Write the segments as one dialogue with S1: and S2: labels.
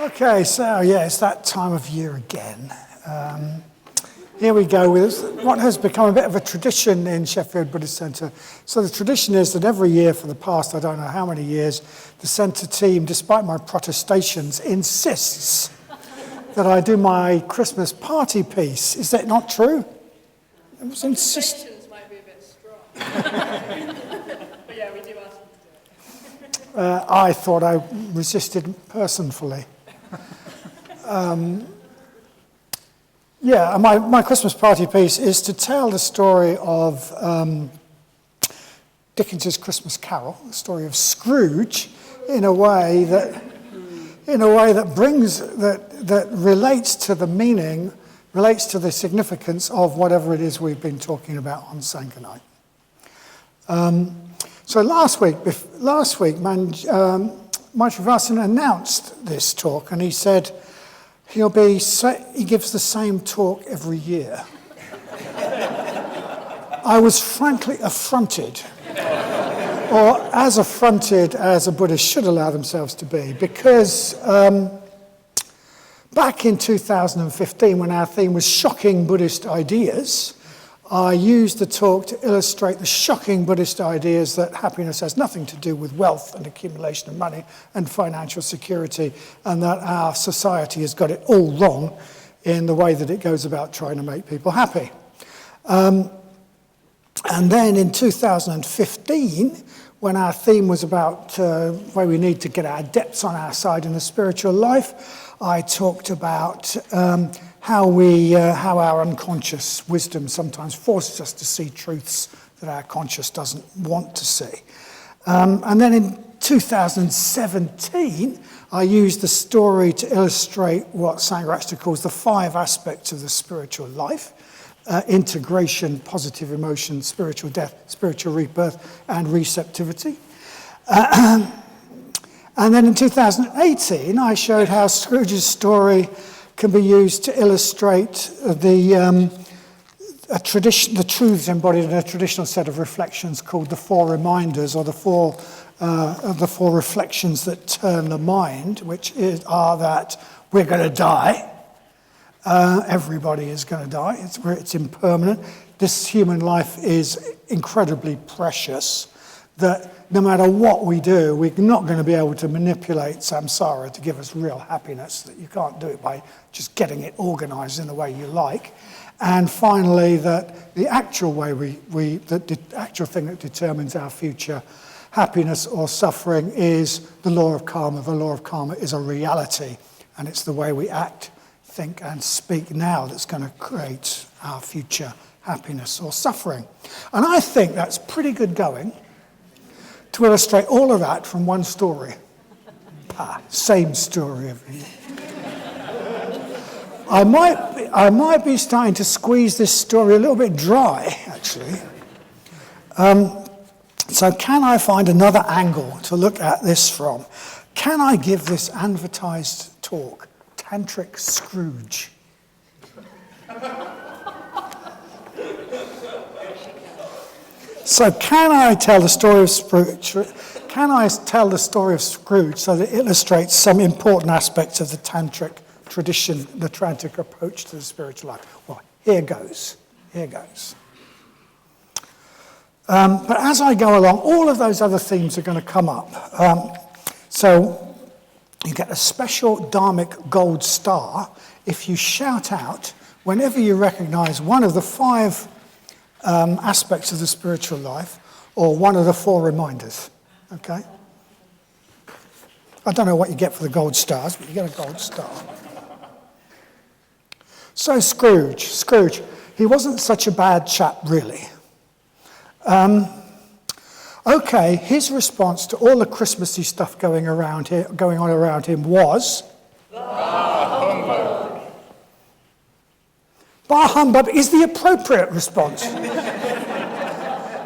S1: Okay, so yeah, it's that time of year again. Here we go with what has become a bit of a tradition in Sheffield Buddhist Centre. So the tradition is that every year for the past, I don't know how many years, the centre team, despite my protestations, insists that I do my Christmas party piece. Is that not true? It was
S2: Protestations might be a bit strong. But yeah, we do ask them to do it.
S1: I thought I resisted personally. Yeah, my Christmas party piece is to tell the story of Dickens's Christmas Carol, the story of Scrooge, in a way that relates to the meaning, relates to the significance of whatever it is we've been talking about on Sankanite. So last week, Vajrayana announced this talk, and he said he gives the same talk every year. I was frankly affronted, or as affronted as a Buddhist should allow themselves to be, because back in 2015, when our theme was shocking Buddhist ideas, I used the talk to illustrate the shocking Buddhist ideas that happiness has nothing to do with wealth and accumulation of money and financial security, and that our society has got it all wrong in the way that it goes about trying to make people happy. And then in 2015, when our theme was about where we need to get our depths on our side in the spiritual life, I talked about how our unconscious wisdom sometimes forces us to see truths that our conscious doesn't want to see. And then in 2017, I used the story to illustrate what Sangharakshita calls the 5 aspects of the spiritual life: integration, positive emotion, spiritual death, spiritual rebirth, and receptivity. And then in 2018, I showed how Scrooge's story can be used to illustrate the truths embodied in a traditional set of reflections called the 4 reminders, or the four reflections that turn the mind, which are that we're going to die. Everybody is going to die. It's impermanent. This human life is incredibly precious, that no matter what we do, we're not going to be able to manipulate samsara to give us real happiness, that you can't do it by just getting it organized in the way you like. And finally, that the actual way the actual thing that determines our future happiness or suffering is the law of karma. The law of karma is a reality, and it's the way we act, think, and speak now that's going to create our future happiness or suffering. And I think that's pretty good going to illustrate all of that from one story. Same story every year. I might be starting to squeeze this story a little bit dry, actually. So can I find another angle to look at this from? Can I give this advertised talk, Tantric Scrooge? So can I tell the story of Scrooge? Can I tell the story of Scrooge so that it illustrates some important aspects of the Tantric tradition, the Tantric approach to the spiritual life? Well, here goes. But as I go along, all of those other themes are going to come up. So you get a special dharmic gold star if you shout out whenever you recognize one of the 5 aspects of the spiritual life, or one of the 4 reminders, okay? I don't know what you get for the gold stars, but you get a gold star. So Scrooge, he wasn't such a bad chap, really. Okay, his response to all the Christmassy stuff going on around him was Bah humbug. Bah humbug is the appropriate response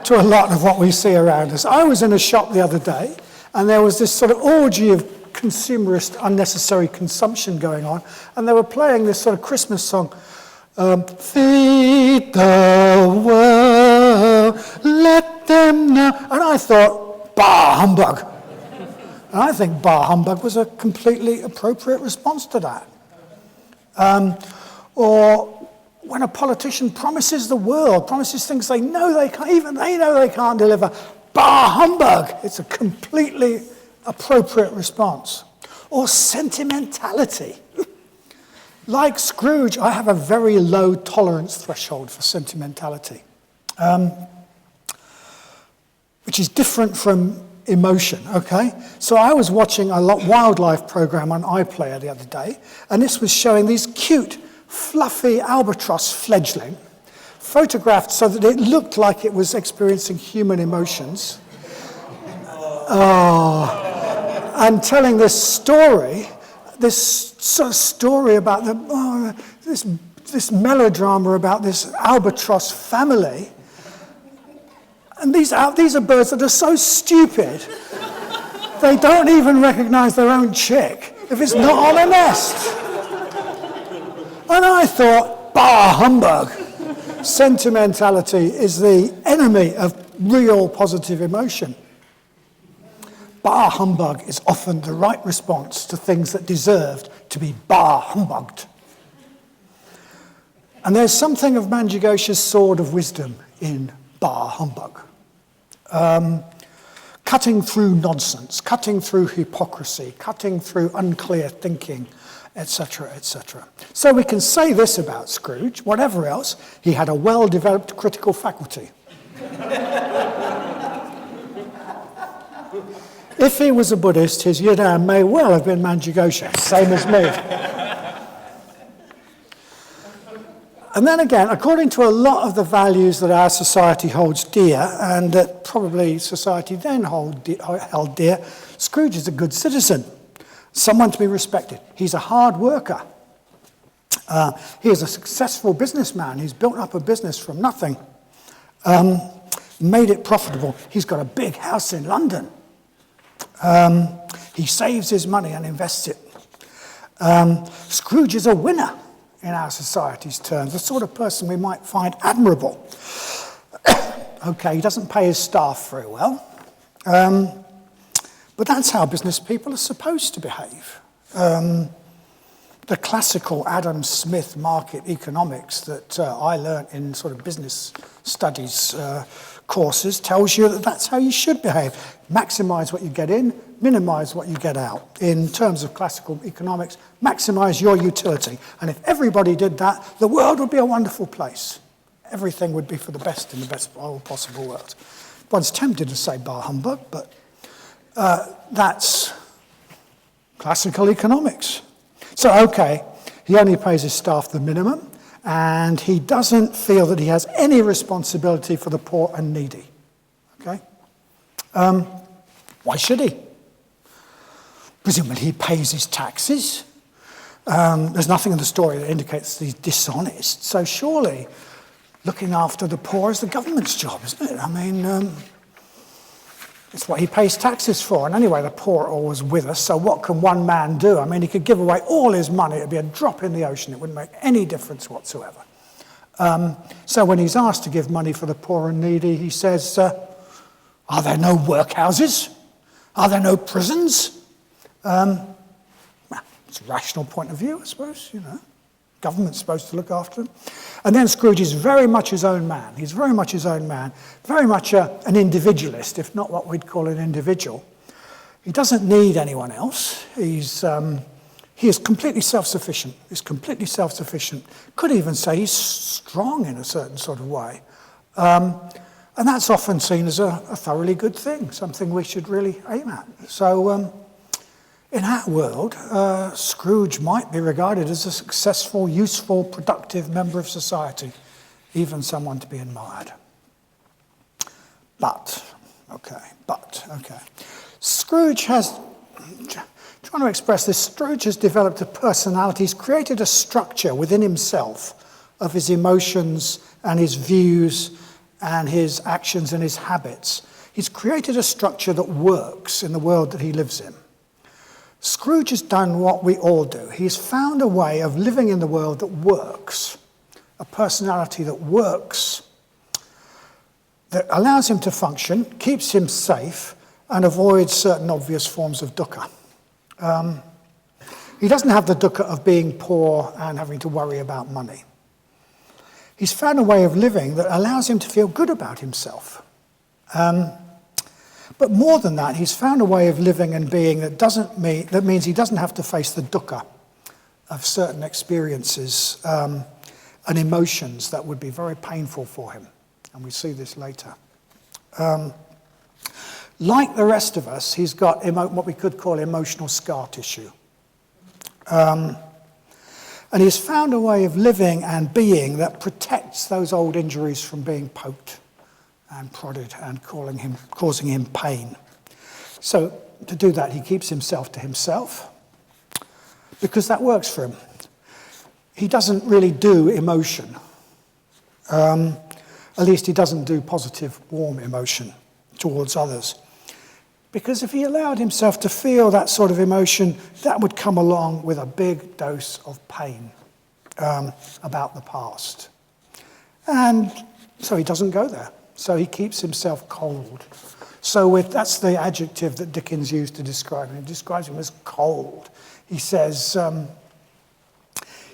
S1: to a lot of what we see around us. I was in a shop the other day, and there was this sort of orgy of consumerist, unnecessary consumption going on, and they were playing this sort of Christmas song, feed the world, let them know. And I thought, bah humbug. And I think bah humbug was a completely appropriate response to that. Or when a politician promises the world, promises things they know they can't, even they know they can't deliver, bah humbug, it's a completely appropriate response. Or sentimentality. Like Scrooge, I have a very low tolerance threshold for sentimentality, which is different from emotion, okay? So I was watching a wildlife program on iPlayer the other day, and this was showing these cute, fluffy albatross fledgling, photographed so that it looked like it was experiencing human emotions. And telling this story, this sort of story about this melodrama about this albatross family. And these are birds that are so stupid, they don't even recognize their own chick if it's not on a nest. And I thought, bah humbug. Sentimentality is the enemy of real positive emotion. Bah humbug is often the right response to things that deserved to be bah humbugged. And there's something of Manjughosha's sword of wisdom in bah humbug. Cutting through nonsense, cutting through hypocrisy, cutting through unclear thinking, etc., etc. So we can say this about Scrooge, whatever else, he had a well-developed critical faculty. If he was a Buddhist, his Yidam may well have been Manjughosha, same as me. And then again, according to a lot of the values that our society holds dear, and that probably society then held dear, Scrooge is a good citizen, someone to be respected. He's a hard worker. He is a successful businessman. He's built up a business from nothing, made it profitable. He's got a big house in London. He saves his money and invests it. Scrooge is a winner in our society's terms, the sort of person we might find admirable. Okay, he doesn't pay his staff very well, but that's how business people are supposed to behave. The classical Adam Smith market economics that I learned in sort of business studies courses tells you that that's how you should behave. Maximize what you get in, minimize what you get out. In terms of classical economics, maximize your utility. And if everybody did that, the world would be a wonderful place. Everything would be for the best in the best possible world. One's tempted to say bah humbug, but that's classical economics. So, okay, he only pays his staff the minimum, and he doesn't feel that he has any responsibility for the poor and needy. Okay? Why should he? Presumably he pays his taxes. There's nothing in the story that indicates that he's dishonest. So surely looking after the poor is the government's job, isn't it? I mean, it's what he pays taxes for. And anyway, the poor are always with us, so what can one man do? I mean, he could give away all his money. It would be a drop in the ocean. It wouldn't make any difference whatsoever. So when he's asked to give money for the poor and needy, he says, are there no workhouses? Are there no prisons? Well, it's a rational point of view, I suppose, you know. Government's supposed to look after him. And then Scrooge is very much his own man. He's very much his own man, very much an individualist, if not what we'd call an individual. He doesn't need anyone else. He is completely self-sufficient. He's completely self-sufficient. Could even say he's strong in a certain sort of way. And that's often seen as a thoroughly good thing, something we should really aim at. So in our world, Scrooge might be regarded as a successful, useful, productive member of society, even someone to be admired. But, okay. Scrooge has, trying to express this, Scrooge has developed a personality. He's created a structure within himself of his emotions and his views and his actions and his habits. He's created a structure that works in the world that he lives in. Scrooge has done what we all do. He's found a way of living in the world that works, a personality that works, that allows him to function, keeps him safe, and avoids certain obvious forms of dukkha. He doesn't have the dukkha of being poor and having to worry about money. He's found a way of living that allows him to feel good about himself. But more than that, he's found a way of living and being that means he doesn't have to face the dukkha of certain experiences and emotions that would be very painful for him. And we see this later. Like the rest of us, he's got what we could call emotional scar tissue. And he's found a way of living and being that protects those old injuries from being poked and prodded and causing him pain. So to do that, he keeps himself to himself because that works for him. He doesn't really do emotion. At least he doesn't do positive, warm emotion towards others. Because if he allowed himself to feel that sort of emotion, that would come along with a big dose of pain about the past. And so he doesn't go there. So he keeps himself cold. So that's the adjective that Dickens used to describe him. He describes him as cold. He says,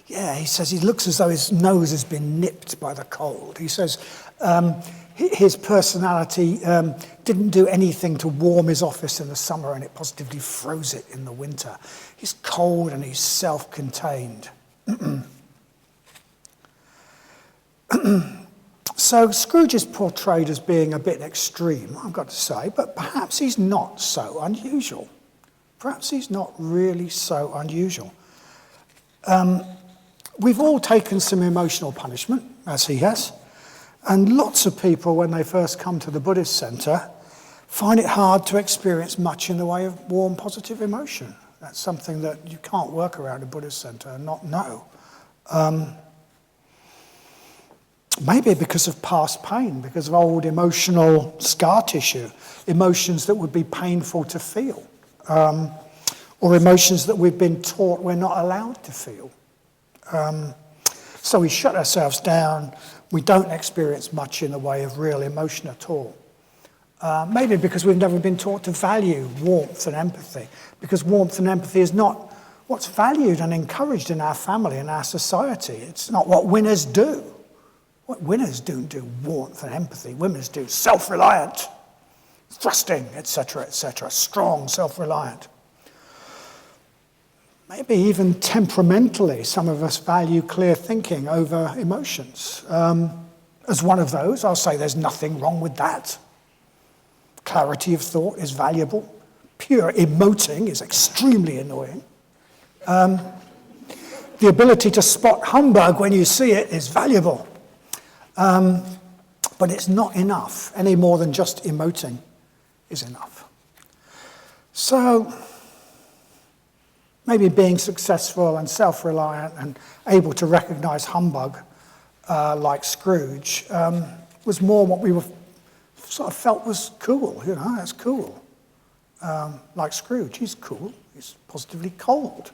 S1: he looks as though his nose has been nipped by the cold. He says his personality didn't do anything to warm his office in the summer, and it positively froze it in the winter. He's cold and he's self-contained. So Scrooge is portrayed as being a bit extreme, I've got to say, but perhaps he's not so unusual. Perhaps he's not really so unusual. We've all taken some emotional punishment, as he has, and lots of people, when they first come to the Buddhist centre, find it hard to experience much in the way of warm, positive emotion. That's something that you can't work around a Buddhist centre and not know. Maybe because of past pain, because of old emotional scar tissue, emotions that would be painful to feel, or emotions that we've been taught we're not allowed to feel. So we shut ourselves down. We don't experience much in the way of real emotion at all. Maybe because we've never been taught to value warmth and empathy, because warmth and empathy is not what's valued and encouraged in our family and our society. It's not what winners do. What winners don't do warmth and empathy. Winners do self-reliant, thrusting, etc., strong, self-reliant. Maybe even temperamentally, some of us value clear thinking over emotions. As one of those, I'll say there's nothing wrong with that. Clarity of thought is valuable. Pure emoting is extremely annoying. The ability to spot humbug when you see it is valuable. But it's not enough, any more than just emoting is enough. So maybe being successful and self-reliant and able to recognize humbug, like Scrooge, was more what we sort of felt was cool. That's cool. Like Scrooge, he's cool. He's positively cold.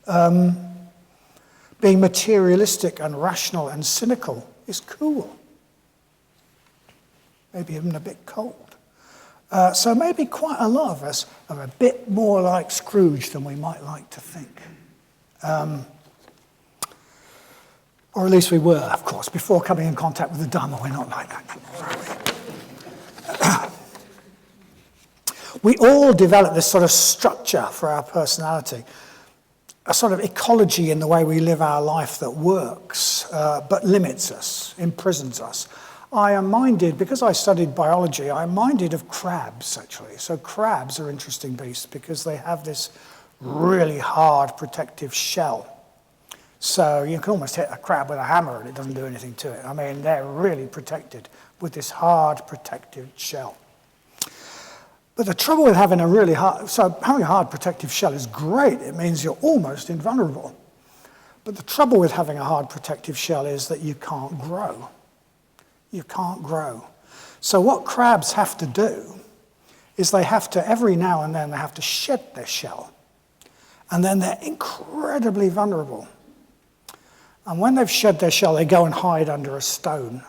S1: Being materialistic and rational and cynical is cool. Maybe even a bit cold. So maybe quite a lot of us are a bit more like Scrooge than we might like to think. Or at least we were, of course. Before coming in contact with the Dharma, we're not like that. We all develop this sort of structure for our personality, a sort of ecology in the way we live our life that works, but limits us, imprisons us. I am minded, because I studied biology, I'm minded of crabs, actually. So crabs are interesting beasts because they have this really hard protective shell. So you can almost hit a crab with a hammer and it doesn't do anything to it. I mean, they're really protected with this hard protective shell. But the trouble with having having a hard protective shell is great. It means you're almost invulnerable. But the trouble with having a hard protective shell is that you can't grow. You can't grow. So what crabs have to do is they have to, every now and then, they have to shed their shell. And then they're incredibly vulnerable. And when they've shed their shell, they go and hide under a stone.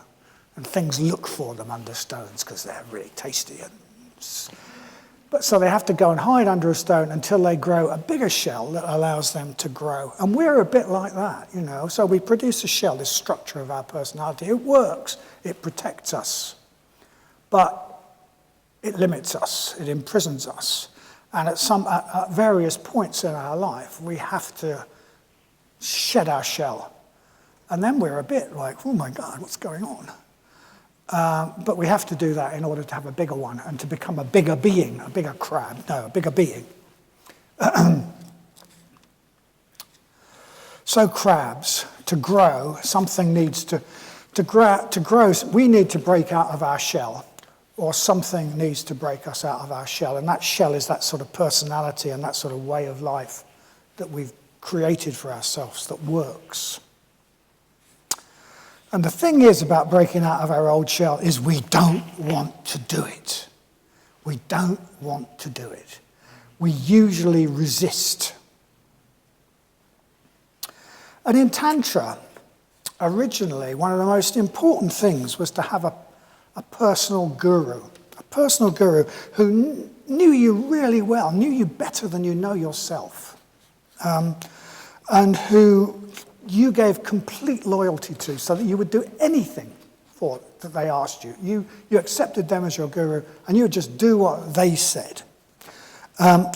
S1: And things look for them under stones because they're really tasty. And But so they have to go and hide under a stone until they grow a bigger shell that allows them to grow. And we're a bit like that, you know. So we produce a shell, this structure of our personality. It works. It protects us. But it limits us. It imprisons us. And at various points in our life, we have to shed our shell. And then we're a bit like, oh my God, what's going on? But we have to do that in order to have a bigger one and to become a bigger being, a bigger crab. No, a bigger being. So crabs, to grow, something needs to grow. We need to break out of our shell, or something needs to break us out of our shell. And that shell is that sort of personality and that sort of way of life that we've created for ourselves that works. And the thing is about breaking out of our old shell is we don't want to do it. We don't want to do it. We usually resist. And in Tantra, originally, one of the most important things was to have a personal guru who knew you really well, knew you better than you know yourself, and who you gave complete loyalty to, so that you would do anything that they asked you. You accepted them as your guru, and you would just do what they said,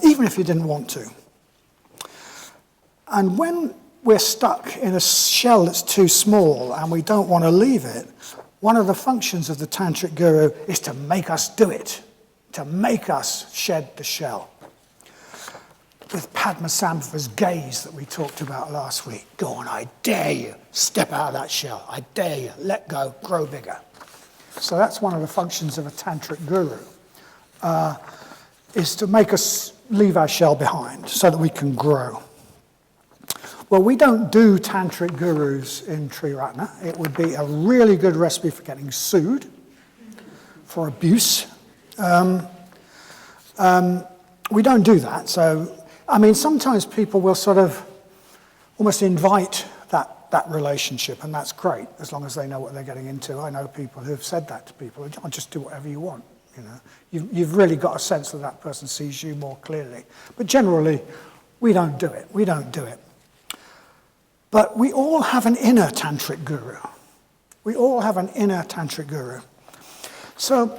S1: even if you didn't want to. And when we're stuck in a shell that's too small and we don't want to leave it, one of the functions of the Tantric guru is to make us do it, to make us shed the shell. With Padmasambhava's gaze that we talked about last week. Go on, I dare you. Step out of that shell. I dare you. Let go. Grow bigger. So that's one of the functions of a Tantric guru, is to make us leave our shell behind so that we can grow. Well, we don't do Tantric gurus in Triratna. It would be a really good recipe for getting sued for abuse. We don't do that. So, I mean, sometimes people will sort of almost invite that relationship, and that's great, as long as they know what they're getting into. I know people who have said that to people. I'll just do whatever you want, you know. You've really got a sense that person sees you more clearly. But generally, we don't do it. We don't do it. But we all have an inner Tantric guru. We all have an inner Tantric guru. So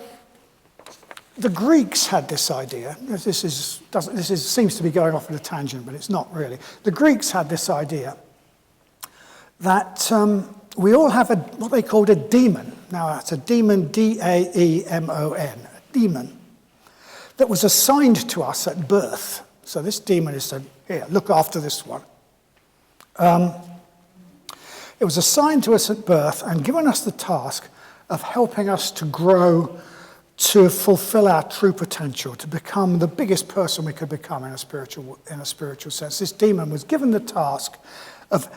S1: the Greeks had this idea. This seems to be going off on a tangent, but it's not really. The Greeks had this idea that we all have what they called a demon. Now, it's a demon, D-A-E-M-O-N, a demon, that was assigned to us at birth. So this demon is said, here, look after this one. It was assigned to us at birth and given us the task of helping us to grow, to fulfill our true potential, to become the biggest person we could become in a spiritual sense. This demon was given the task of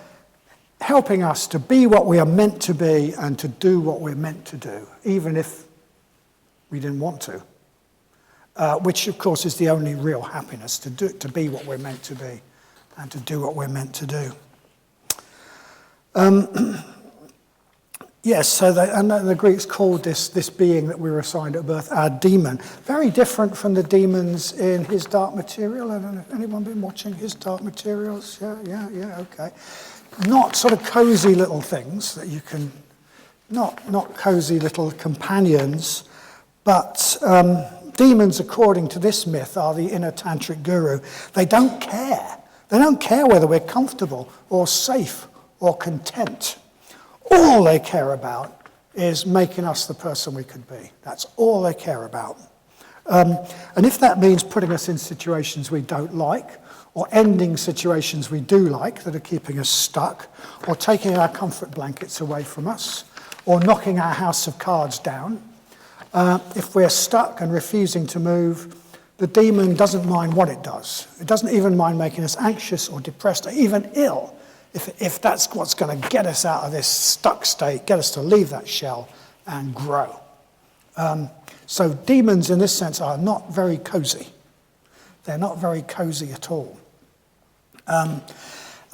S1: helping us to be what we are meant to be and to do what we're meant to do, even if we didn't want to, which, of course, is the only real happiness, to be what we're meant to be and to do what we're meant to do. Yes, so the Greeks called this being that we were assigned at birth our demon. Very different from the demons in His Dark Material. I don't know if anyone been watching His Dark Materials? Yeah, okay. Not sort of cozy little things that you can, not cozy little companions, but demons, according to this myth, are the inner Tantric guru. They don't care. They don't care whether we're comfortable or safe or content. All they care about is making us the person we could be. That's all they care about. And if that means putting us in situations we don't like, or ending situations we do like that are keeping us stuck, or taking our comfort blankets away from us, or knocking our house of cards down, if we're stuck and refusing to move, the demon doesn't mind what it does. It doesn't even mind making us anxious or depressed or even ill, if that's what's going to get us out of this stuck state, get us to leave that shell and grow. So demons in this sense are not very cozy. They're not very cozy at all. And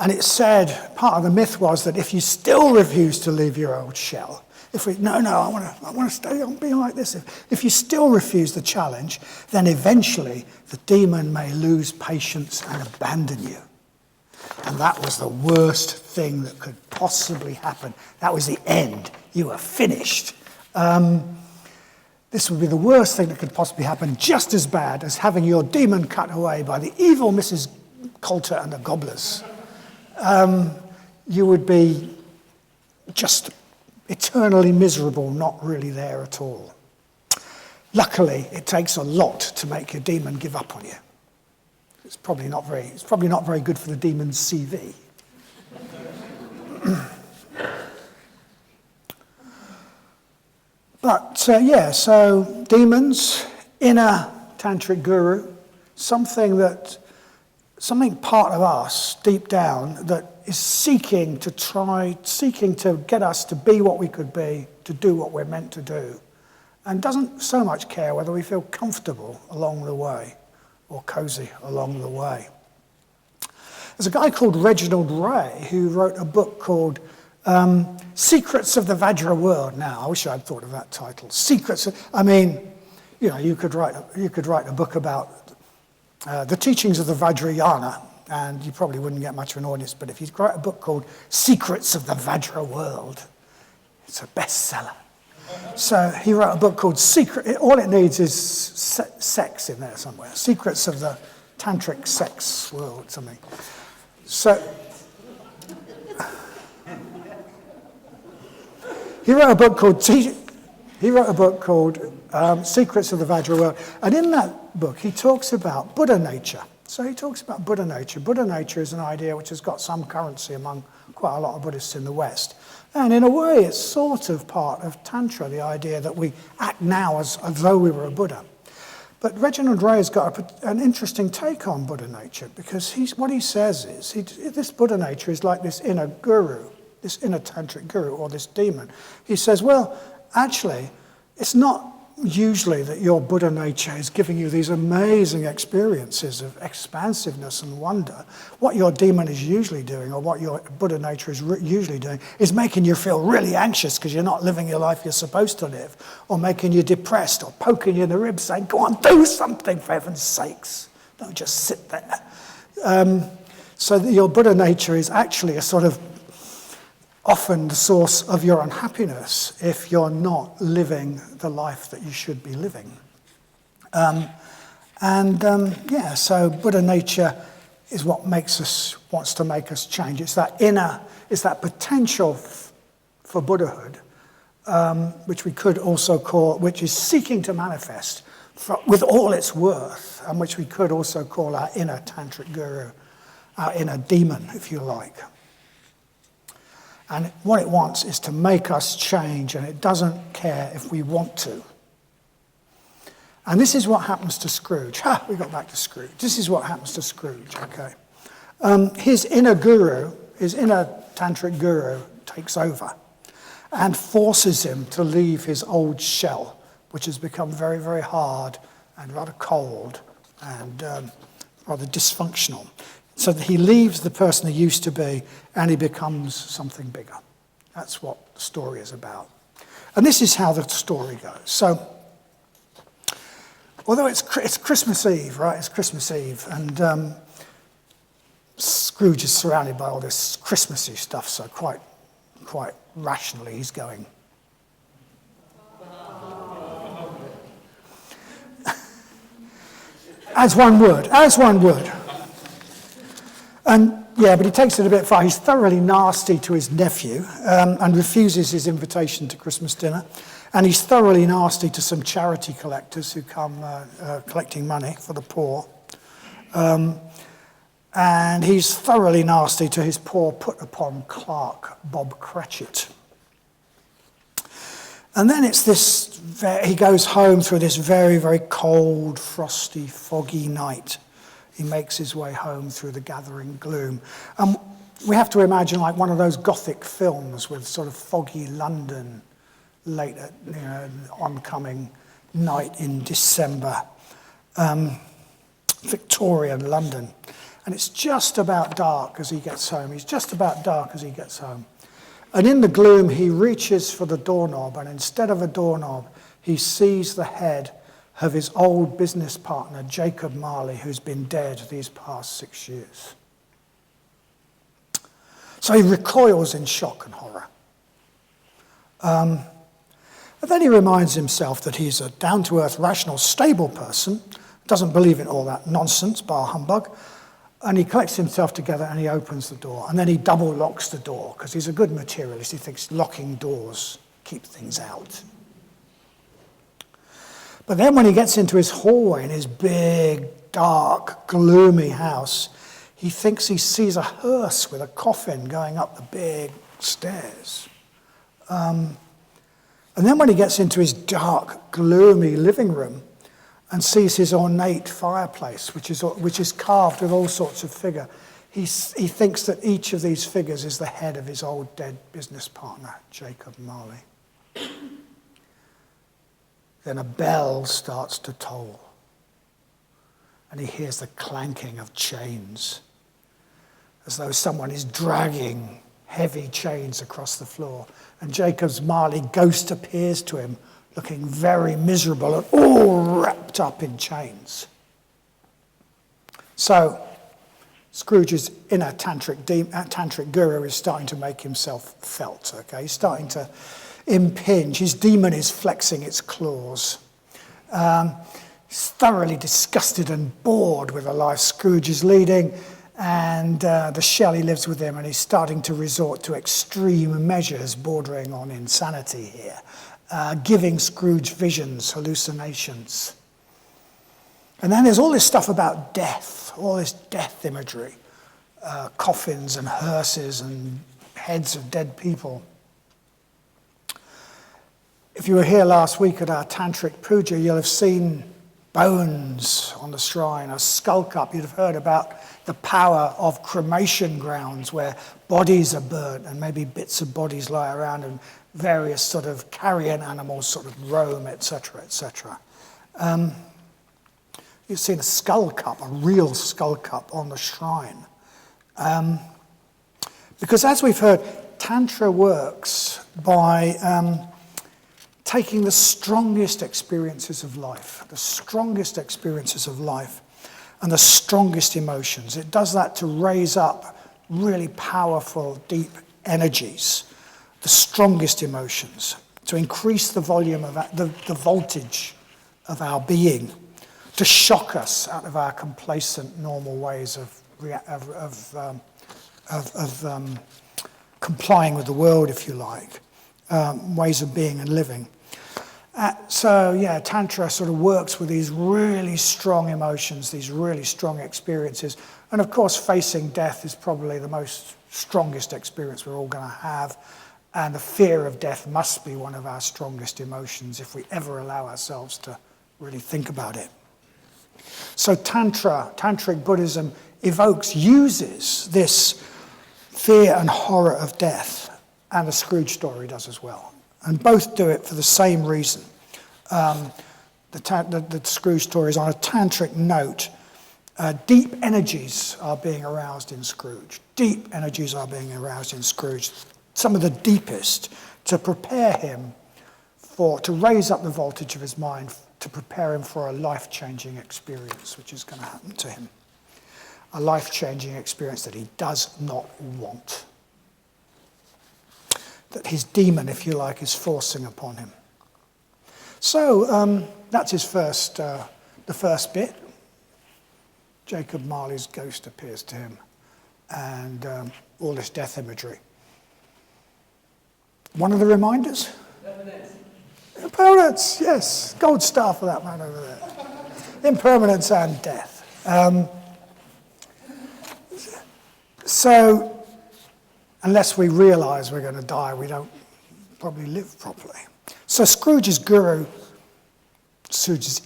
S1: And it said, part of the myth was that if you still refuse to leave your old shell, I want to stay on being like this. If you still refuse the challenge, then eventually the demon may lose patience and abandon you. And that was the worst thing that could possibly happen. That was the end. You were finished. This would be the worst thing that could possibly happen, just as bad as having your demon cut away by the evil Mrs. Coulter and the Gobblers. You would be just eternally miserable, not really there at all. Luckily, it takes a lot to make your demon give up on you. It's probably not very good for the demon's CV. But so demons, inner tantric guru, something part of us deep down that is seeking to get us to be what we could be, to do what we're meant to do, and doesn't so much care whether we feel comfortable along the way or cozy along the way. There's a guy called Reginald Ray who wrote a book called Secrets of the Vajra World. Now, I wish I'd thought of that title. You could write a book about the teachings of the Vajrayana, and you probably wouldn't get much of an audience, but if you write a book called Secrets of the Vajra World, it's a bestseller. So he wrote a book called all it needs is sex in there somewhere. Secrets of the Tantric Sex World, something. So he wrote a book called Secrets of the Vajra World, and in that book he talks about Buddha nature. So he talks about Buddha nature. Buddha nature is an idea which has got some currency among quite a lot of Buddhists in the West. And in a way, it's sort of part of Tantra, the idea that we act now as though we were a Buddha. But Reginald Ray has got an interesting take on Buddha nature, because what he says is, this Buddha nature is like this inner guru, this inner tantric guru, or this demon. He says, well, actually, it's not usually that your Buddha nature is giving you these amazing experiences of expansiveness and wonder. What your demon is usually doing, or what your Buddha nature is usually doing, is making you feel really anxious because you're not living your life you're supposed to live, or making you depressed, or poking you in the ribs saying, go on, do something for heaven's sakes. Don't just sit there. So that your Buddha nature is actually a sort of often the source of your unhappiness if you're not living the life that you should be living. So Buddha nature is what wants to make us change. It's that potential for Buddhahood, which we could also call, which is seeking to manifest with all its worth, and which we could also call our inner tantric guru, our inner demon, if you like. And what it wants is to make us change, and it doesn't care if we want to. And this is what happens to Scrooge. We got back to Scrooge. This is what happens to Scrooge, okay? His inner tantric guru takes over and forces him to leave his old shell, which has become very, very hard and rather cold and rather dysfunctional. So that he leaves the person he used to be and he becomes something bigger. That's what the story is about. And this is how the story goes. So, although it's Christmas Eve, right? It's Christmas Eve, and Scrooge is surrounded by all this Christmassy stuff, so quite rationally he's going, as one would. But he takes it a bit far. He's thoroughly nasty to his nephew and refuses his invitation to Christmas dinner. And he's thoroughly nasty to some charity collectors who come collecting money for the poor. And he's thoroughly nasty to his poor put-upon clerk, Bob Cratchit. And then he goes home through this very, very cold, frosty, foggy night. He makes his way home through the gathering gloom. We have to imagine like one of those Gothic films with sort of foggy London, late at oncoming night in December, Victorian London. And it's just about dark as he gets home. He's just about dark as he gets home. And in the gloom, he reaches for the doorknob, and instead of a doorknob, he sees the head of his old business partner, Jacob Marley, who's been dead these past 6 years. So he recoils in shock and horror. But then he reminds himself that he's a down-to-earth, rational, stable person, doesn't believe in all that nonsense, bar humbug, and he collects himself together and he opens the door. And then he double locks the door, because he's a good materialist. He thinks locking doors keep things out. But then when he gets into his hallway in his big, dark, gloomy house, he thinks he sees a hearse with a coffin going up the big stairs. And then when he gets into his dark, gloomy living room and sees his ornate fireplace, which is carved with all sorts of figure, he thinks that each of these figures is the head of his old dead business partner, Jacob Marley. Then a bell starts to toll, and he hears the clanking of chains, as though someone is dragging heavy chains across the floor. And Jacob Marley ghost appears to him, looking very miserable and all wrapped up in chains. So Scrooge's inner tantric guru is starting to make himself felt. Okay, he's starting to impinge. His demon is flexing its claws. He's thoroughly disgusted and bored with the life Scrooge is leading, and the shell he lives with him, and he's starting to resort to extreme measures bordering on insanity here, giving Scrooge visions, hallucinations. And then there's all this stuff about death, all this death imagery, coffins and hearses and heads of dead people. If you were here last week at our Tantric Puja, you'll have seen bones on the shrine, a skull cup. You'd have heard about the power of cremation grounds where bodies are burnt and maybe bits of bodies lie around and various sort of carrion animals sort of roam, etc., etc. You've seen a skull cup, a real skull cup on the shrine. Because as we've heard, Tantra works by taking the strongest experiences of life, and the strongest emotions. It does that to raise up really powerful, deep energies, the strongest emotions, to increase the volume of the voltage of our being, to shock us out of our complacent, normal ways of complying with the world, if you like, ways of being and living. Tantra sort of works with these really strong emotions, these really strong experiences. And of course, facing death is probably the strongest experience we're all going to have. And the fear of death must be one of our strongest emotions if we ever allow ourselves to really think about it. So Tantric Buddhism uses this fear and horror of death, and the Scrooge story does as well. And both do it for the same reason. The Scrooge story is on a tantric note. Deep energies are being aroused in Scrooge. Some of the deepest, to prepare him to raise up the voltage of his mind, to prepare him for a life-changing experience, which is going to happen to him. A life-changing experience that he does not want. That his demon, if you like, is forcing upon him. So that's his the first bit. Jacob Marley's ghost appears to him, and all this death imagery. One of the reminders? Impermanence, yes. Gold star for that man over there. Impermanence and death. So, unless we realise we're going to die, we don't probably live properly. So Scrooge's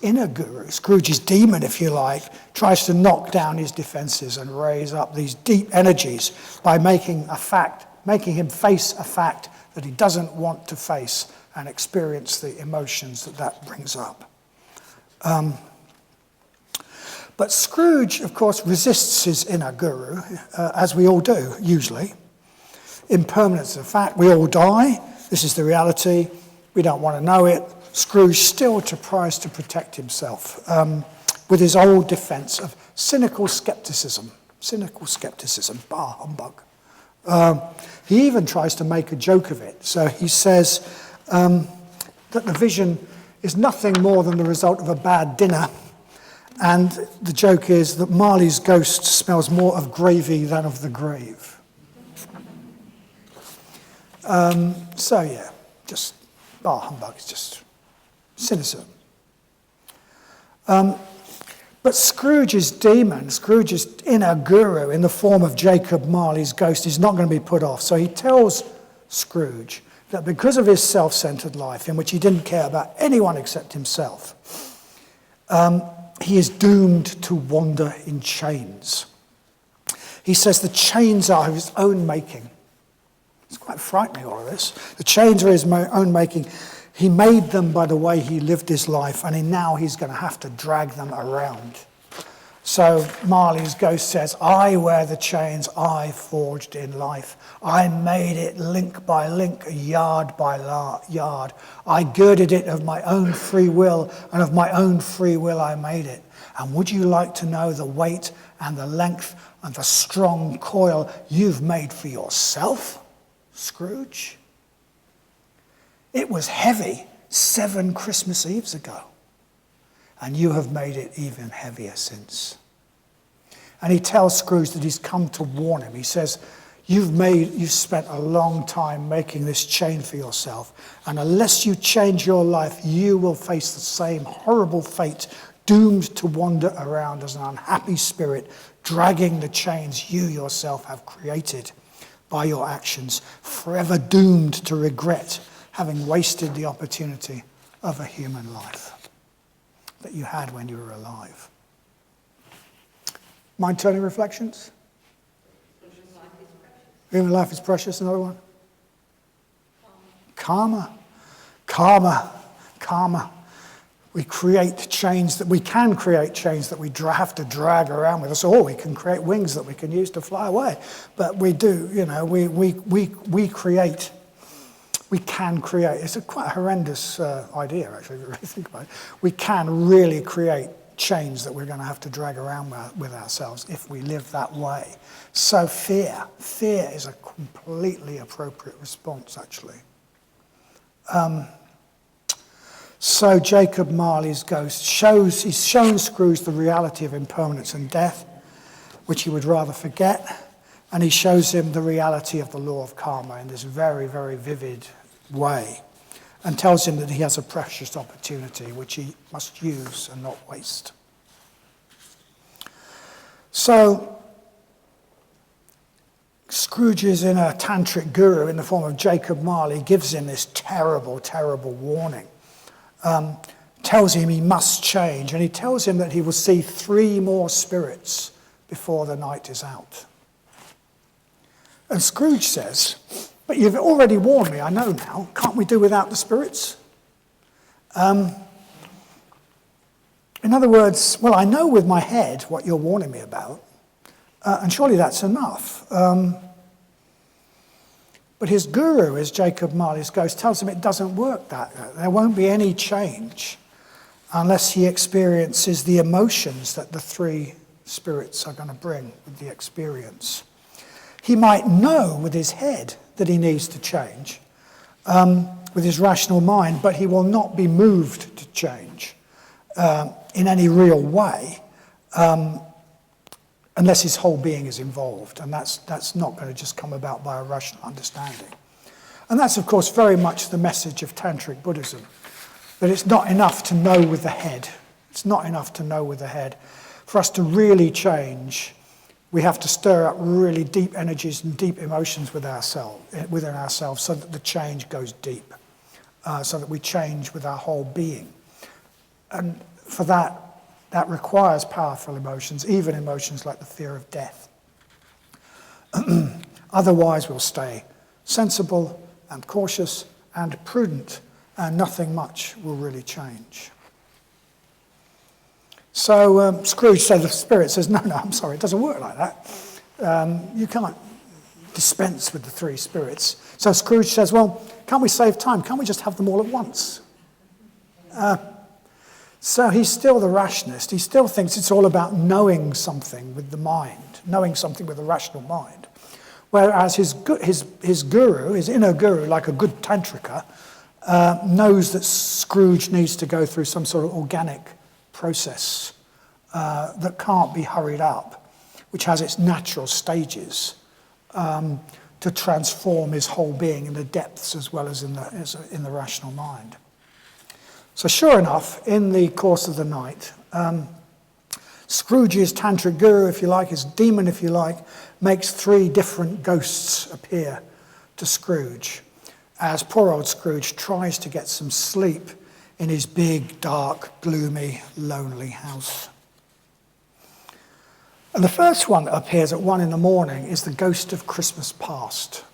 S1: inner guru, Scrooge's demon, if you like, tries to knock down his defences and raise up these deep energies by making him face a fact that he doesn't want to face and experience the emotions that brings up. But Scrooge, of course, resists his inner guru, as we all do, usually. Impermanence is a fact. We all die. This is the reality. We don't want to know it. Scrooge still tries to protect himself with his old defense of cynical skepticism. Cynical skepticism, bah, humbug. He even tries to make a joke of it. So he says that the vision is nothing more than the result of a bad dinner. And the joke is that Marley's ghost smells more of gravy than of the grave. So yeah, just bah humbug, it's just cynicism. But Scrooge's demon, Scrooge's inner guru in the form of Jacob Marley's ghost is not going to be put off. So he tells Scrooge that because of his self-centered life in which he didn't care about anyone except himself, he is doomed to wander in chains. He says the chains are of his own making. It's quite frightening, all of this. The chains are his own making. He made them by the way he lived his life, and now he's going to have to drag them around. So Marley's ghost says, I wear the chains I forged in life. I made it link by link, yard by yard. I girded it of my own free will, and of my own free will I made it. And would you like to know the weight and the length and the strong coil you've made for yourself, Scrooge? It was heavy 7 Christmas Eves ago, and you have made it even heavier since. And he tells Scrooge that he's come to warn him. He says, you've spent a long time making this chain for yourself, and unless you change your life, you will face the same horrible fate, doomed to wander around as an unhappy spirit, dragging the chains you yourself have created by your actions, forever doomed to regret having wasted the opportunity of a human life that you had when you were alive. Mind-turning reflections? Human life is precious, another one? Karma. We create chains that we can create chains that we have to drag around with us, or we can create wings that we can use to fly away. But we do, we can create. It's quite a horrendous idea, actually, if you really think about it. We can really create chains that we're going to have to drag around with ourselves if we live that way. So fear is a completely appropriate response, actually. So Jacob Marley's ghost he's shown Scrooge the reality of impermanence and death, which he would rather forget, and he shows him the reality of the law of karma in this very, very vivid way, and tells him that he has a precious opportunity which he must use and not waste. So Scrooge's inner tantric guru in the form of Jacob Marley gives him this terrible, terrible warning. Tells him he must change, and he tells him that he will see 3 more spirits before the night is out. And Scrooge says, but you've already warned me, I know now, can't we do without the spirits? In other words, well, I know with my head what you're warning me about, and surely that's enough. But his guru, as Jacob Marley's ghost, tells him it doesn't work that way. There won't be any change unless he experiences the emotions that the 3 spirits are going to bring with the experience. He might know with his head that he needs to change, with his rational mind, but he will not be moved to change in any real way unless his whole being is involved, and that's not going to just come about by a rational understanding. And that's, of course, very much the message of Tantric Buddhism, that it's not enough to know with the head. It's not enough to know with the head. For us to really change, we have to stir up really deep energies and deep emotions within ourselves so that the change goes deep, so that we change with our whole being. And for that requires powerful emotions, even emotions like the fear of death. Otherwise, we'll stay sensible and cautious and prudent, and nothing much will really change. So Scrooge said, the spirit says, no, I'm sorry, it doesn't work like that. You can't dispense with the three spirits. So Scrooge says, well, can't we save time? Can't we just have them all at once? So he's still the rationalist. He still thinks it's all about knowing something with the mind, knowing something with a rational mind. Whereas his guru, his inner guru, like a good tantrika, knows that Scrooge needs to go through some sort of organic process that can't be hurried up, which has its natural stages to transform his whole being in the depths as well as in the rational mind. So sure enough, in the course of the night, Scrooge's tantric guru, if you like, his demon, if you like, makes three different ghosts appear to Scrooge as poor old Scrooge tries to get some sleep in his big, dark, gloomy, lonely house. And the first one that appears at 1 a.m. is the ghost of Christmas past.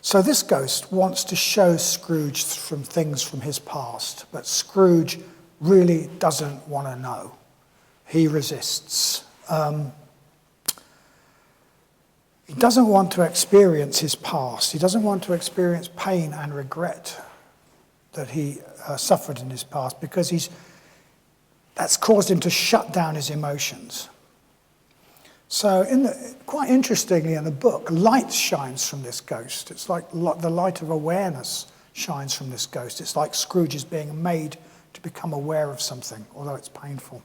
S1: So this ghost wants to show Scrooge some things from his past, but Scrooge really doesn't want to know. He resists. He doesn't want to experience his past. He doesn't want to experience pain and regret that he suffered in his past because that's caused him to shut down his emotions. So quite interestingly in the book, light shines from this ghost. It's like the light of awareness shines from this ghost. It's like Scrooge is being made to become aware of something, although it's painful.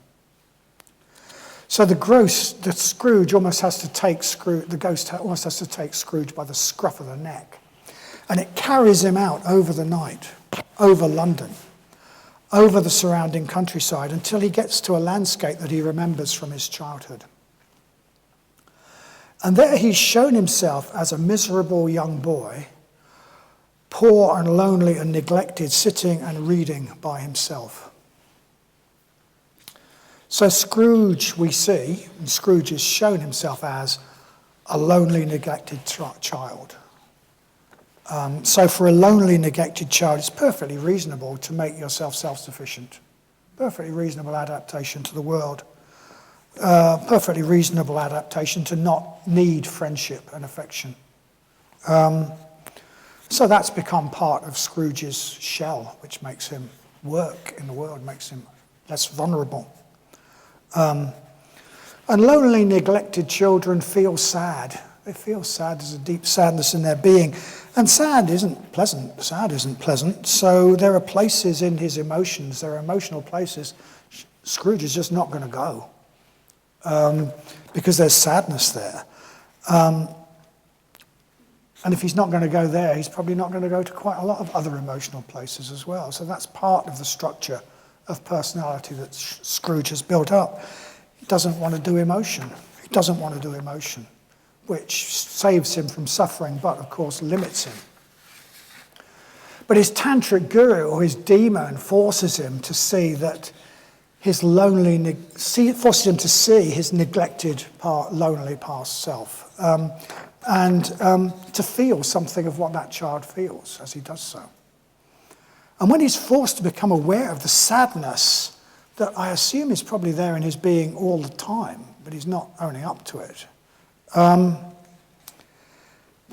S1: So the Scrooge almost has to take the ghost almost has to take Scrooge by the scruff of the neck. And it carries him out over the night, over London, over the surrounding countryside, until he gets to a landscape that he remembers from his childhood. And there he's shown himself as a miserable young boy, poor and lonely and neglected, sitting and reading by himself. So Scrooge, we see, and Scrooge has shown himself as a lonely, neglected child. So for a lonely, neglected child, it's perfectly reasonable to make yourself self-sufficient. Perfectly reasonable adaptation to the world. Perfectly reasonable adaptation to not need friendship and affection. So that's become part of Scrooge's shell, which makes him work in the world, makes him less vulnerable. And lonely, neglected children feel sad. They feel sad. There's a deep sadness in their being. And sad isn't pleasant. Sad isn't pleasant. So there are places in his emotions, there are emotional places Scrooge is just not going to go. Because there's sadness there. And if he's not going to go there, he's probably not going to go to quite a lot of other emotional places as well. So that's part of the structure of personality that Scrooge has built up. He doesn't want to do emotion. He doesn't want to do emotion, which saves him from suffering, but of course limits him. But his tantric guru or his demon forces him to see that his forces him to see his neglected, lonely past self, and to feel something of what that child feels as he does so. And when he's forced to become aware of the sadness that I assume is probably there in his being all the time, but he's not owning up to it. When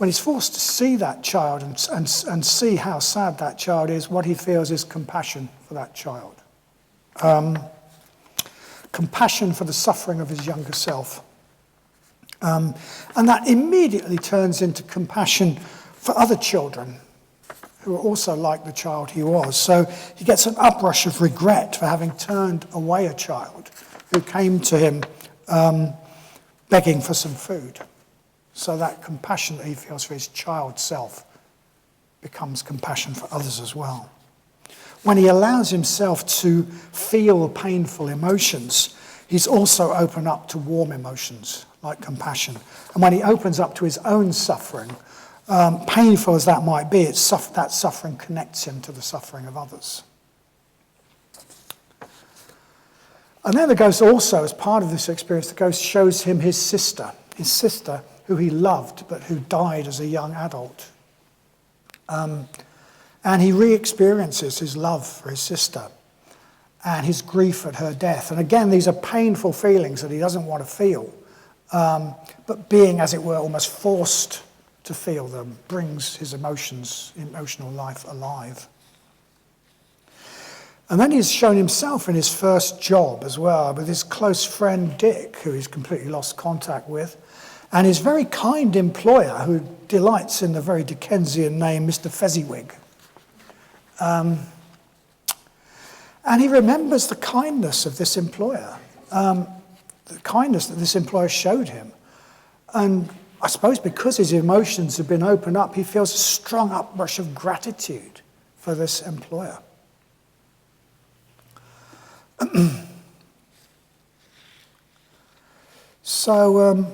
S1: he's forced to see that child and see how sad that child is, what he feels is compassion for that child. Compassion for the suffering of his younger self. And that immediately turns into compassion for other children who are also like the child he was. So he gets an uprush of regret for having turned away a child who came to him begging for some food. So that compassion that he feels for his child self becomes compassion for others as well. When he allows himself to feel painful emotions, he's also open up to warm emotions like compassion. And when he opens up to his own suffering, painful as that might be, that suffering connects him to the suffering of others. And then the ghost also, as part of this experience, the ghost shows him his sister who he loved but who died as a young adult. And he re-experiences his love for his sister. and his grief at her death. And again, these are painful feelings that he doesn't want to feel, but being, as it were, almost forced to feel them brings his emotional life alive. And then he's shown himself in his first job as well, with his close friend Dick, who he's completely lost contact with, and his very kind employer, who delights in the very Dickensian name Mr. Fezziwig. And he remembers the kindness of this employer, the kindness that this employer showed him. And I suppose because his emotions have been opened up, he feels a strong uprush of gratitude for this employer. So,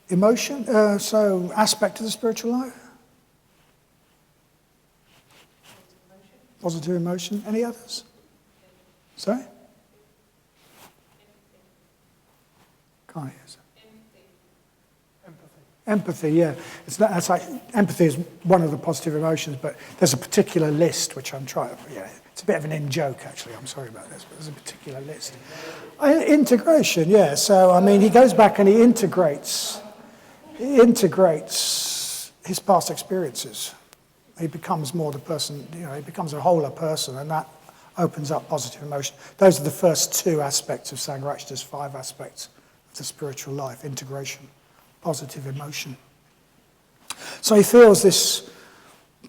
S1: emotion, so aspect of the spiritual life? Positive emotion. Any others? Sorry? Can't hear. Empathy, yeah. It's like empathy is one of the positive emotions, but there's a particular list which I'm trying to. Yeah, it's a bit of an in-joke actually. I'm sorry about this, but there's a particular list. Integration, yeah. So I mean, he goes back and he integrates his past experiences. He becomes more the person. He becomes a wholer person, and that opens up positive emotion. Those are the first two aspects of Sangharakshita's 5 aspects of the spiritual life: integration, positive emotion. So he feels this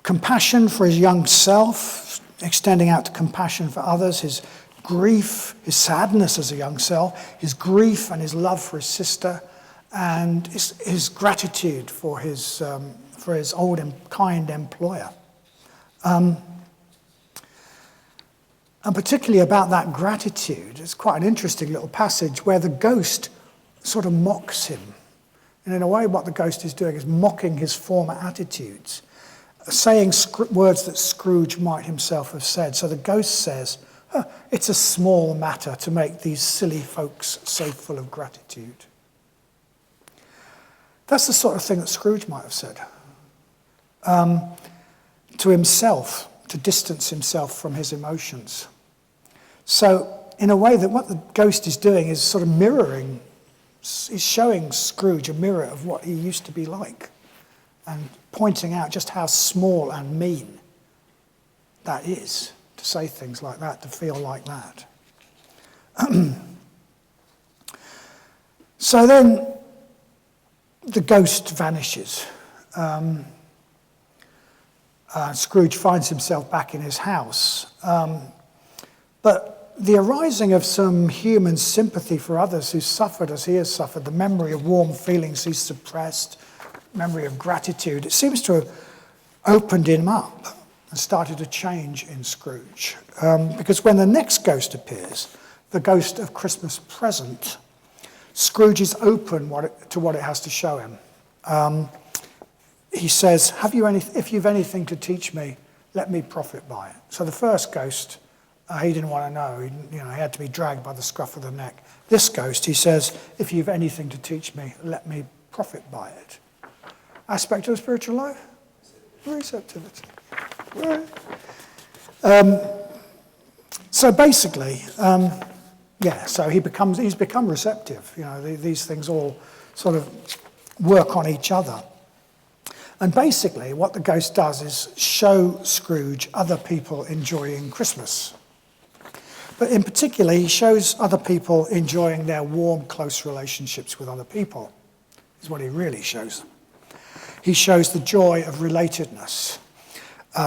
S1: compassion for his young self, extending out to compassion for others, his grief, his sadness as a young self, his grief and his love for his sister, and his gratitude for his old and kind employer. And particularly about that gratitude, it's quite an interesting little passage where the ghost sort of mocks him. And in a way, what the ghost is doing is mocking his former attitudes, saying words that Scrooge might himself have said. So the ghost says, it's a small matter to make these silly folks so full of gratitude. That's the sort of thing that Scrooge might have said to himself, to distance himself from his emotions. So in a way, that what the ghost is doing is sort of mirroring. He's showing Scrooge a mirror of what he used to be like and pointing out just how small and mean that is, to say things like that, to feel like that. So then the ghost vanishes. Scrooge finds himself back in his house. But the arising of some human sympathy for others who suffered as he has suffered, the memory of warm feelings he's suppressed, memory of gratitude, it seems to have opened him up and started to change in Scrooge. Because when the next ghost appears, the ghost of Christmas present, Scrooge is open to what it has to show him. He says, if you've anything to teach me, let me profit by it. So the first ghost, he didn't want to know. He had to be dragged by the scruff of the neck. This ghost, he says, if you've anything to teach me, let me profit by it. Aspect of the spiritual life? Receptivity. Right. So basically, so he's become receptive. These things all sort of work on each other. And basically, what the ghost does is show Scrooge other people enjoying Christmas. But in particular, he shows other people enjoying their warm, close relationships with other people, is what he really shows them. He shows the joy of relatedness,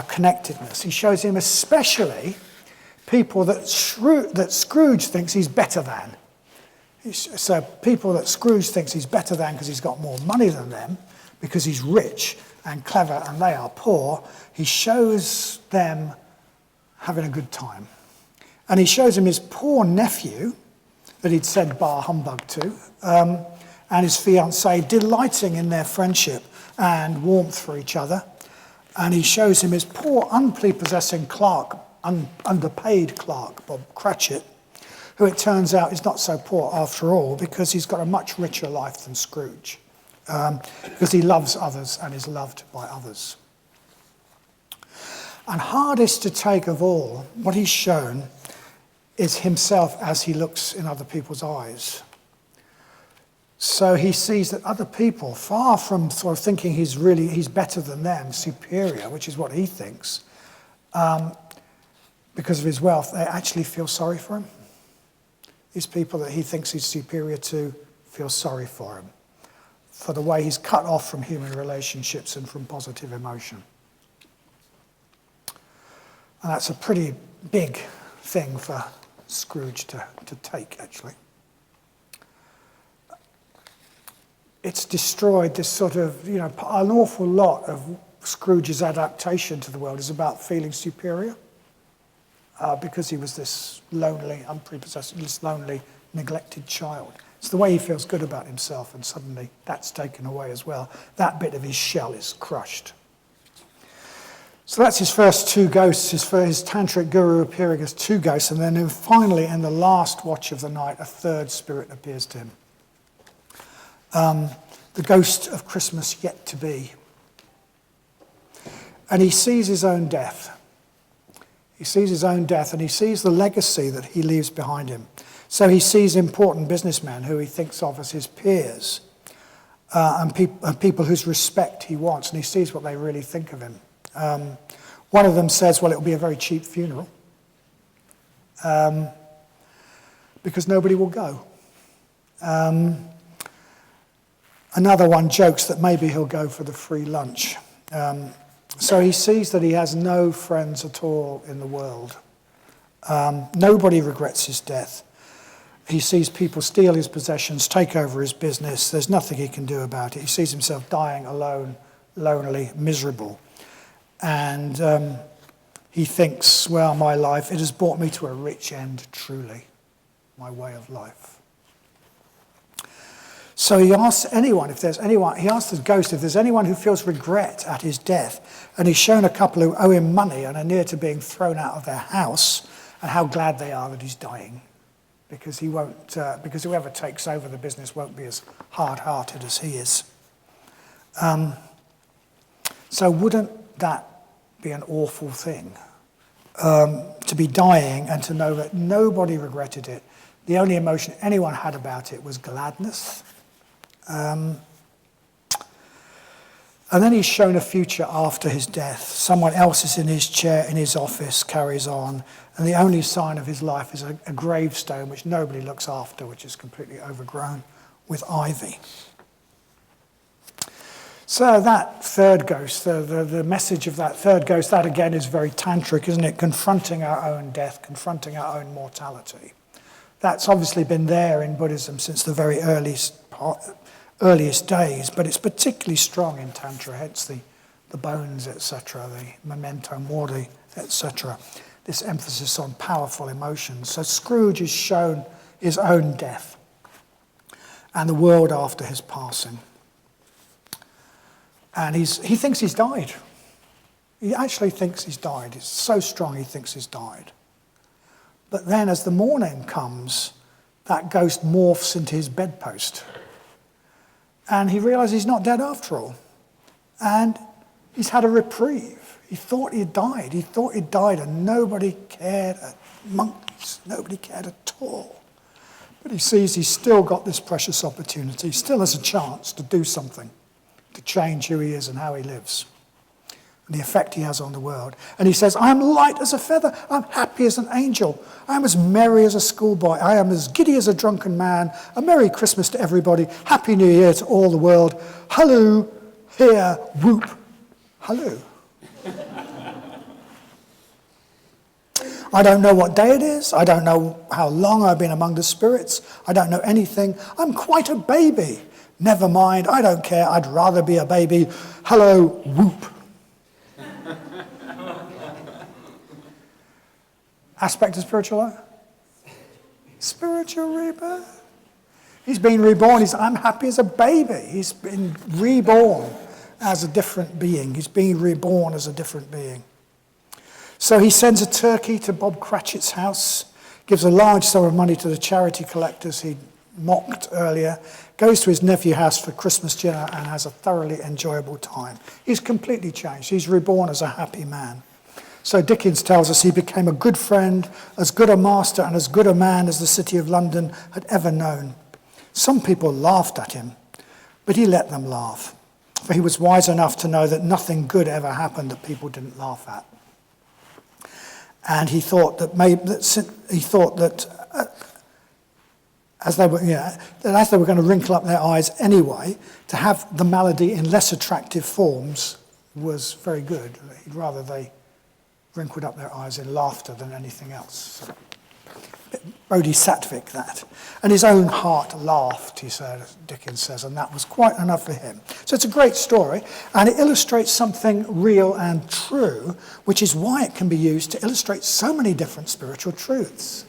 S1: connectedness. He shows him especially people that Scrooge thinks he's better than. So people that Scrooge thinks he's better than because he's got more money than them, because he's rich and clever and they are poor, he shows them having a good time. And he shows him his poor nephew that he'd said bar humbug to, and his fiancée delighting in their friendship and warmth for each other. And he shows him his poor, unprepossessing clerk, underpaid clerk, Bob Cratchit, who it turns out is not so poor after all because he's got a much richer life than Scrooge, because he loves others and is loved by others. And hardest to take of all, what he's shown is himself as he looks in other people's eyes. So he sees that other people, far from sort of thinking he's better than them, superior, which is what he thinks, because of his wealth, they actually feel sorry for him. These people that he thinks he's superior to feel sorry for him, for the way he's cut off from human relationships and from positive emotion. And that's a pretty big thing for Scrooge to take, actually. It's destroyed this sort of, an awful lot of Scrooge's adaptation to the world is about feeling superior, because he was this lonely, unprepossessed, this lonely, neglected child. It's the way he feels good about himself, and suddenly that's taken away as well. That bit of his shell is crushed. So that's his first two ghosts, his tantric guru appearing as two ghosts, and then finally, in the last watch of the night, a third spirit appears to him. The ghost of Christmas yet to be. And he sees his own death. He sees his own death, and he sees the legacy that he leaves behind him. So he sees important businessmen who he thinks of as his peers, and people whose respect he wants, and he sees what they really think of him. One of them says, well, it will be a very cheap funeral, because nobody will go. Another one jokes that maybe he'll go for the free lunch. So he sees that he has no friends at all in the world. Nobody regrets his death. He sees people steal his possessions, take over his business. There's nothing he can do about it. He sees himself dying alone, lonely, miserable. And he thinks, well, my life, it has brought me to a rich end, truly, my way of life. So he asks anyone, he asks the ghost if there's anyone who feels regret at his death. And he's shown a couple who owe him money and are near to being thrown out of their house, and how glad they are that he's dying. Because because whoever takes over the business won't be as hard-hearted as he is. So wouldn't that be an awful thing? To be dying and to know that nobody regretted it. The only emotion anyone had about it was gladness. And then he's shown a future after his death. Someone else is in his chair in his office, carries on, and the only sign of his life is a gravestone which nobody looks after, which is completely overgrown with ivy. So that third ghost, the message of that third ghost, that again is very tantric, isn't it? Confronting our own death, confronting our own mortality. That's obviously been there in Buddhism since the very earliest days, but it's particularly strong in Tantra, hence the bones, etc., the memento mori, etc., this emphasis on powerful emotions. So Scrooge is shown his own death and the world after his passing. And he thinks he's died. He actually thinks he's died. It's so strong he thinks he's died. But then as the morning comes, that ghost morphs into his bedpost. And he realizes he's not dead after all. And he's had a reprieve. He thought he'd died. He thought he'd died and nobody cared a monkeys. Nobody cared at all. But he sees he's still got this precious opportunity. He still has a chance to do something, to change who he is and how he lives, and the effect he has on the world. And he says, I am light as a feather. I'm happy as an angel. I am as merry as a schoolboy. I am as giddy as a drunken man. A Merry Christmas to everybody. Happy New Year to all the world. Halloo, here, whoop, halloo. I don't know what day it is. I don't know how long I've been among the spirits. I don't know anything. I'm quite a baby. Never mind, I don't care. I'd rather be a baby. Hello, whoop. Aspect of spiritual life? Spiritual rebirth. He's been reborn. I'm happy as a baby. He's been reborn as a different being. He's being reborn as a different being. So he sends a turkey to Bob Cratchit's house, gives a large sum of money to the charity collectors he mocked earlier, goes to his nephew's house for Christmas dinner and has a thoroughly enjoyable time. He's completely changed. He's reborn as a happy man. So Dickens tells us he became a good friend, as good a master and as good a man as the city of London had ever known. Some people laughed at him, but he let them laugh, for he was wise enough to know that nothing good ever happened that people didn't laugh at. And he thought that as they were going to wrinkle up their eyes anyway, to have the malady in less attractive forms was very good. He'd rather they wrinkled up their eyes in laughter than anything else. So, Bodhisattvic, that. And his own heart laughed, he said, Dickens says, and that was quite enough for him. So it's a great story, and it illustrates something real and true, which is why it can be used to illustrate so many different spiritual truths.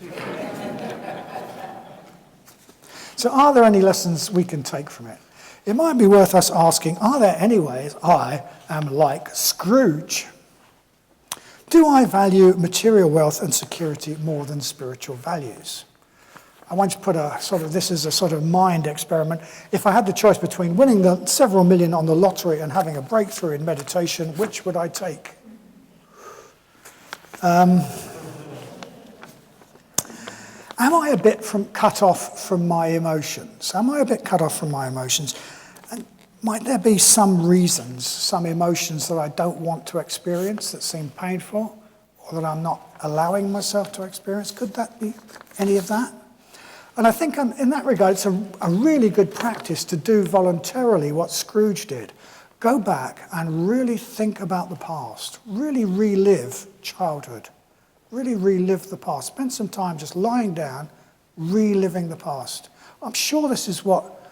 S1: So are there any lessons we can take from it? It might be worth us asking, are there any ways I am like Scrooge? Do I value material wealth and security more than spiritual values? I want to put this is a sort of mind experiment. If I had the choice between winning the several million on the lottery and having a breakthrough in meditation, which would I take? Am I a bit cut off from my emotions? Am I a bit cut off from my emotions? And might there be some reasons, some emotions that I don't want to experience that seem painful, or that I'm not allowing myself to experience? Could that be any of that? And I think in that regard, it's a really good practice to do voluntarily what Scrooge did. Go back and really think about the past, really relive childhood. Really relive the past. Spend some time just lying down, reliving the past. I'm sure this is what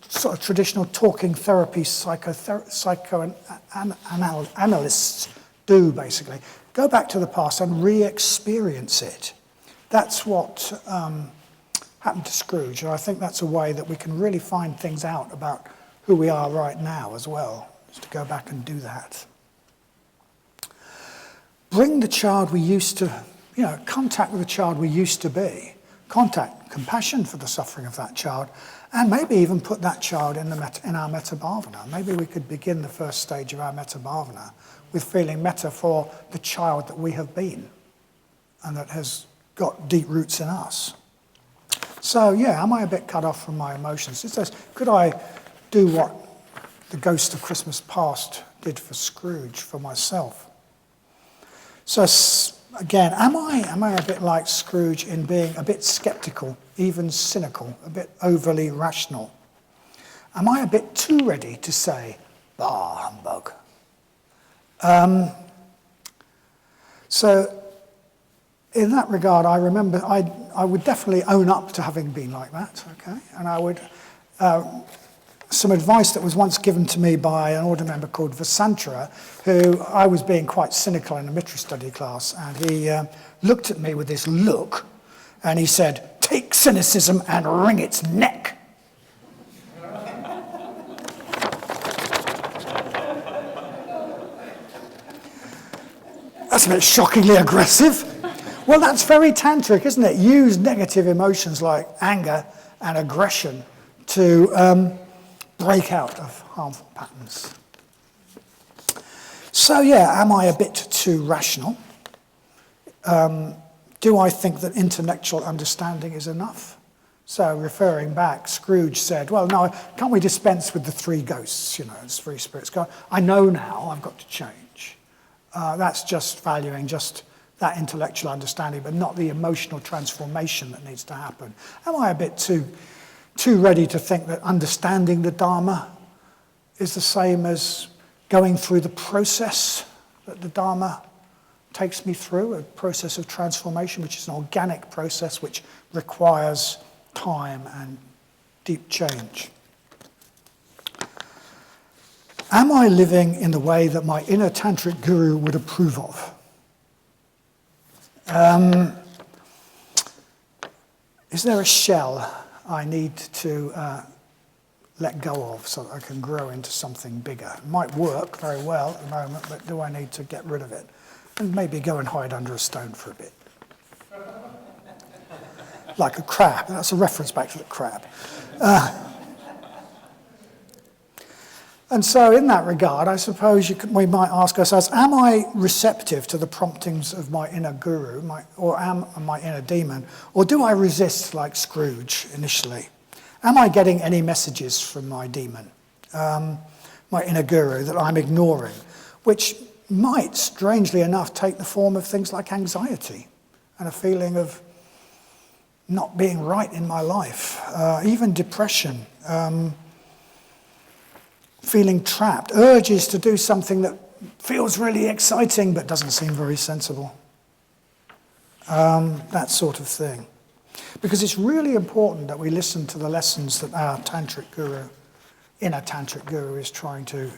S1: sort of traditional talking therapy psychoanalysts do, basically. Go back to the past and re-experience it. That's what happened to Scrooge, and I think that's a way that we can really find things out about who we are right now as well, is to go back and do that. Bring the child we used to, contact with the child we used to be. Contact, compassion for the suffering of that child, and maybe even put that child in our metta bhavana. Maybe we could begin the first stage of our metta bhavana with feeling metta for the child that we have been and that has got deep roots in us. So, am I a bit cut off from my emotions? Could I do what the Ghost of Christmas Past did for Scrooge, for myself? So again, am I a bit like Scrooge in being a bit skeptical, even cynical, a bit overly rational? Am I a bit too ready to say, bah, humbug? So in that regard, I remember I would definitely own up to having been like that, okay? And I would... some advice that was once given to me by an order member called Vasantra, who I was being quite cynical in a Mitra study class, and he looked at me with this look, and he said, "Take cynicism and wring its neck." That's a bit shockingly aggressive. Well, that's very tantric, isn't it? Use negative emotions like anger and aggression to break out of harmful patterns. So am I a bit too rational? Do I think that intellectual understanding is enough? So referring back, Scrooge said, well, no, can't we dispense with the three ghosts, as three spirits go? I know now I've got to change. That's just valuing just that intellectual understanding, but not the emotional transformation that needs to happen. Am I a bit too ready to think that understanding the Dharma is the same as going through the process that the Dharma takes me through, a process of transformation, which is an organic process which requires time and deep change? Am I living in the way that my inner tantric guru would approve of? Is there a shell I need to let go of so that I can grow into something bigger? It might work very well at the moment, but do I need to get rid of it? And maybe go and hide under a stone for a bit. Like a crab. That's a reference back to the crab. And so in that regard, I suppose we might ask ourselves, am I receptive to the promptings of my inner guru, or am my inner demon? Or do I resist like Scrooge initially? Am I getting any messages from my demon, my inner guru, that I'm ignoring, which might, strangely enough, take the form of things like anxiety and a feeling of not being right in my life, even depression, feeling trapped, urges to do something that feels really exciting but doesn't seem very sensible, that sort of thing. Because it's really important that we listen to the lessons that our tantric guru, inner tantric guru, is trying to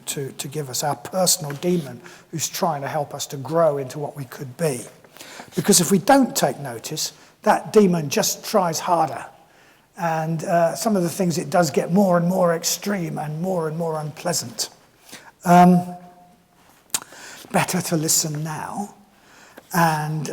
S1: give us, our personal demon who's trying to help us to grow into what we could be. Because if we don't take notice, that demon just tries harder. And some of the things it does get more and more extreme and more unpleasant. Better to listen now. And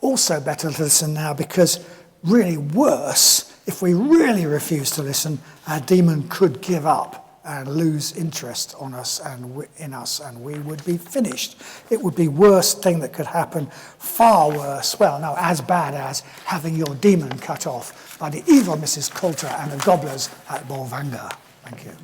S1: also better to listen now because really worse, if we really refuse to listen, our demon could give up and lose interest on us and in us, and we would be finished. It would be the worst thing that could happen, far worse, well, no, as bad as having your demon cut off by the evil Mrs. Coulter and the gobblers at Vadanya. Thank you.